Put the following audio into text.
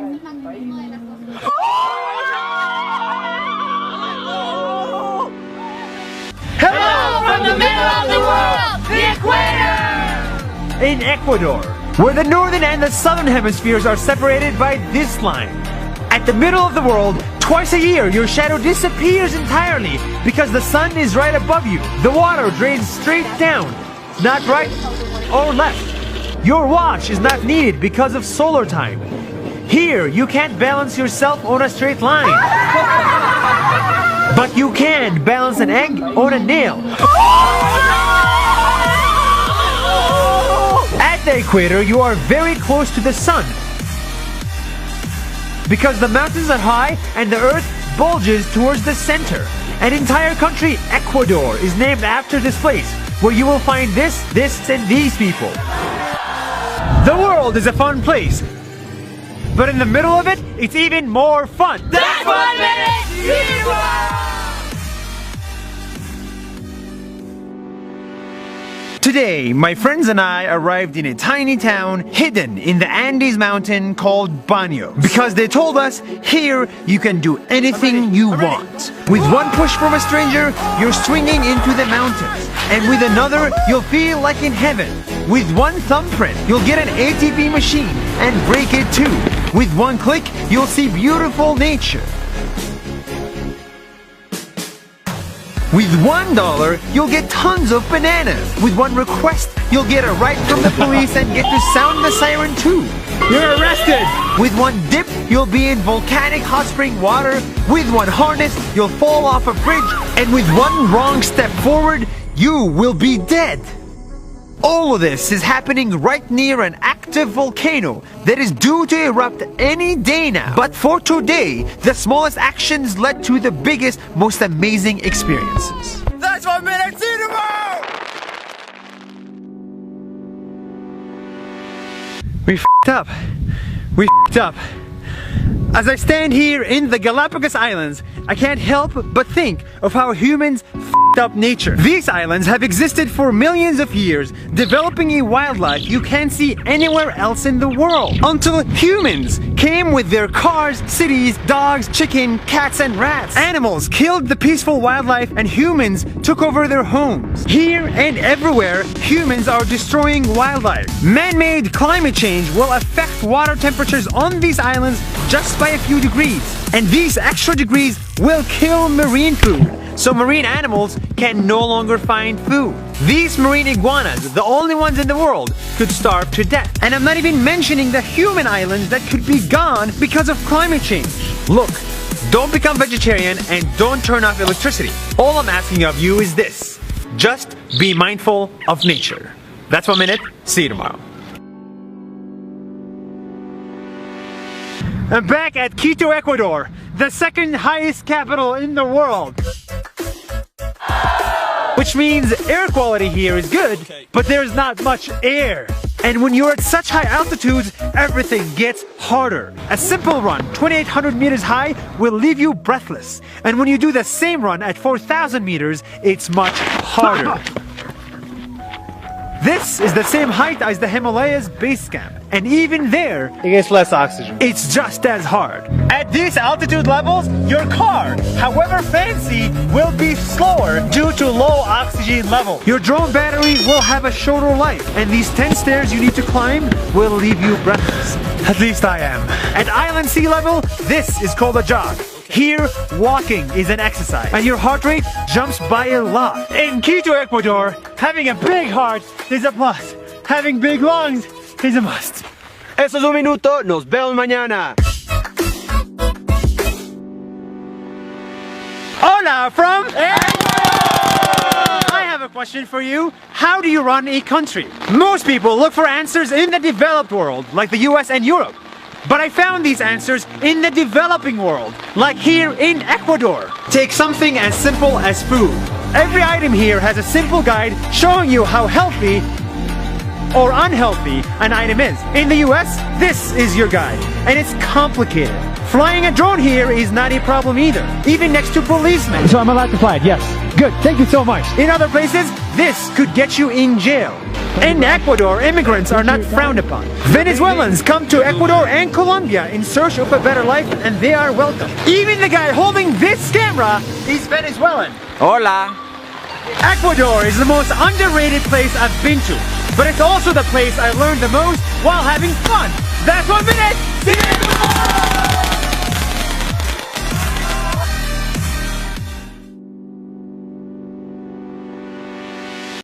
Hello from the middle of the world, the equator! In Ecuador, where the northern and the southern hemispheres are separated by this line. At the middle of the world, twice a year your shadow disappears entirely because the sun is right above you. The water drains straight down, not right or left. Your watch is not needed because of solar time. Here, you can't balance yourself on a straight line. But you can balance an egg on a nail. At the equator, you are very close to the sun. Because the mountains are high and the earth bulges towards the center. An entire country, Ecuador, is named after this place, where you will find this, and these people. The world is a fun place, but in the middle of it, it's even more fun. That's 1 minute! Today, my friends and I arrived in a tiny town hidden in the Andes mountain called Baños. Because they told us, here you can do anything you want. With one push from a stranger, you're swinging into the mountains. And with another, you'll feel like in heaven. With one thumbprint, you'll get an ATV machine and break it too. With one click, you'll see beautiful nature. With $1, you'll get tons of bananas. With one request, you'll get a ride from the police and get to sound the siren too. You're arrested! With one dip, you'll be in volcanic hot spring water. With one harness, you'll fall off a bridge. And with one wrong step forward, you will be dead. All of this is happening right near an active volcano that is due to erupt any day now. But for today, the smallest actions led to the biggest, most amazing experiences. That's 1 minute, see you tomorrow! We f***ed up. We f***ed up. As I stand here in the Galapagos Islands, I can't help but think of how humans f***ed up nature. These islands have existed for millions of years, developing a wildlife you can't see anywhere else in the world. Until humans came with their cars, cities, dogs, chicken, cats and rats. Animals killed the peaceful wildlife and humans took over their homes. Here and everywhere, humans are destroying wildlife. Man-made climate change will affect water temperatures on these islands just by a few degrees. And these extra degrees will kill marine food, so marine animals can no longer find food. These marine iguanas, the only ones in the world, could starve to death. And I'm not even mentioning the human islands that could be gone because of climate change. Look, don't become vegetarian and don't turn off electricity. All I'm asking of you is this: just be mindful of nature. That's 1 minute. See you tomorrow. I'm back at Quito, Ecuador, the second highest capital in the world. Which means air quality here is good, but there's not much air. And when you're at such high altitudes, everything gets harder. A simple run, 2,800 meters high, will leave you breathless. And when you do the same run at 4,000 meters, it's much harder. This is the same height as the Himalayas base camp. And even there, it gets less oxygen. It's just as hard. At these altitude levels, your car, however fancy, will be slower due to low oxygen level. Your drone battery will have a shorter life, and these 10 stairs you need to climb will leave you breathless. At least I am. At island sea level, this is called a jog. Here, walking is an exercise, and your heart rate jumps by a lot. In Quito, Ecuador, having a big heart is a plus. Having big lungs is a must. Eso es un minuto, nos vemos mañana. Hola from Ecuador! I have a question for you. How do you run a country? Most people look for answers in the developed world, like the US and Europe. But I found these answers in the developing world, like here in Ecuador. Take something as simple as food. Every item here has a simple guide showing you how healthy or unhealthy an item is. In the US, this is your guide, and it's complicated. Flying a drone here is not a problem either, even next to policemen. So I'm allowed to fly it, yes. Good, thank you so much. In other places, This could get you in jail. In Ecuador, immigrants are not frowned upon. Venezuelans come to Ecuador and Colombia in search of a better life, and they are welcome. Even the guy holding this camera is Venezuelan. Hola. Ecuador is the most underrated place I've been to, but it's also the place I learned the most while having fun. That's 1 minute. See you tomorrow.